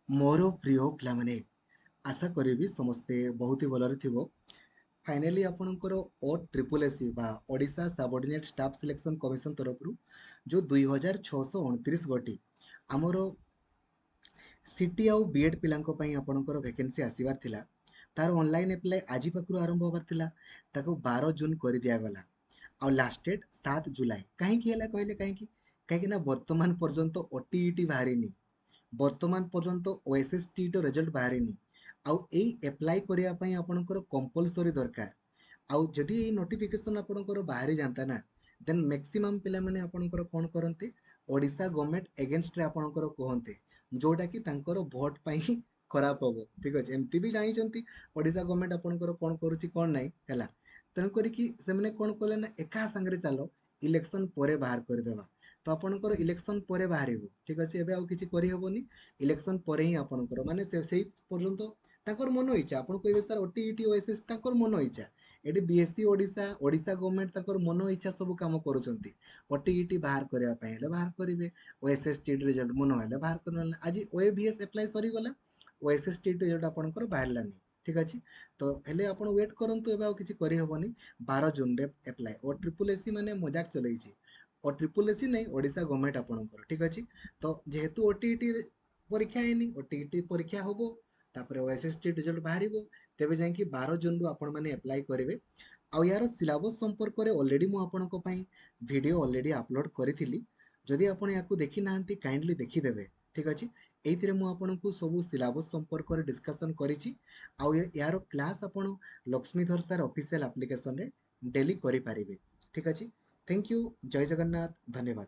मोर प्रिय पिलाମାନେ आशा करी समस्ते बहुत ही भलरे थिबो। फाइनाली आपणकर ओ ट्रिपल एसी बा Odisha subordinate staff selection commission तरफ जो 2629 गोटी आमर सीटी आउ बीएड पिलांको पई आपणकर वैकेंसी आसीबार थिला। तार ऑनलाइन अप्लाई आज पाखरु आरंभ होबार थिला, ताको 12 जून कर दिया गला और लास्ट डेट 7 जुलाई। कहीं कहले कहीं ना वर्तमान पर्यंत ओटीईटी बाहरिनी, वर्तमान पर्यंत ओएसएसटी रिजल्ट बाहरिनी। आउ एई एप्लाई करिया पई आपणकर कंपलसरी दरकार। आउ जदि एई नोटिफिकेशन आपणकर बाहरी जानता ना, देन मैक्सिमम पिला माने आपणकर कोन करन्ते, ओडिशा गवर्नमेंट एगेंस्ट रे आपणकर कहन्ते, जोटा कि तांकर भोट पई ही खराब होबो। ठीक अछि, एमती भी जानिचंती ओडिशा गवर्नमेंट आपणकर कोन करूची कोन नै हैला। तेणु करी कि सेमने कोन कले ना, एका संगरे चालो इलेक्शन परे बाहर कर देबा। तो आपणकर इलेक्शन परे बाहरिबो। ठीक अछि, एबे आउ किछि करि हेबोनी, इलेक्शन परे ही आपणकर माने सेई पर्यंत ताकर मन इच्छा आपण कहबे सर ओटीईटी ओएसएस ताकर मन इच्छा। एडी बीएससी ओडिशा ओडिशा गवर्नमेंट ताकर मन इच्छा सब काम करूछंती। ओटीईटी बाहर करिया पय हेले बाहर करिवे, ओएसएसटी रिजल्ट मन हेले बाहर करन। आज ओएबीएस अप्लाई सरी गला, ओएसएसटी रिजल्ट आपणकर बाहरलानी। ठीक अछि, तो हेले आपण वेट करंतु, एबे आउ किछि करि हेबोनी। 12 जून रे अप्लाई ओ ट्रिपल एसी माने मजाक चलैछि। ओ ट्रिपल एसी नै ओडिशा गवर्नमेंट आपणकर। ठीक अछि, तो जेहेतु ओटीईटी परीक्षा हैनी, ओटीईटी परीक्षा होबो, तापर ओएसएसटी रिजल्ट बाहरिबो, तेबे जांकि 12 जून रु आपण माने अप्लाई करिवे। आ यार सिलेबस संपर्क रे ऑलरेडी मु आपणको पई वीडियो ऑलरेडी अपलोड करिथिली। जदि आपण याकू देखि नाहंती काइंडली देखि देबे। ठीक अछि, एइथिरे मु आपणको सब सिलेबस संपर्क रे डिस्कशन करिछि। आ यार क्लास आपण लक्ष्मीधर सर ऑफिशियल एप्लीकेशन रे डेली करि पारिबे। ठीक अछि, थैंक यू, जय जगन्नाथ, धन्यवाद।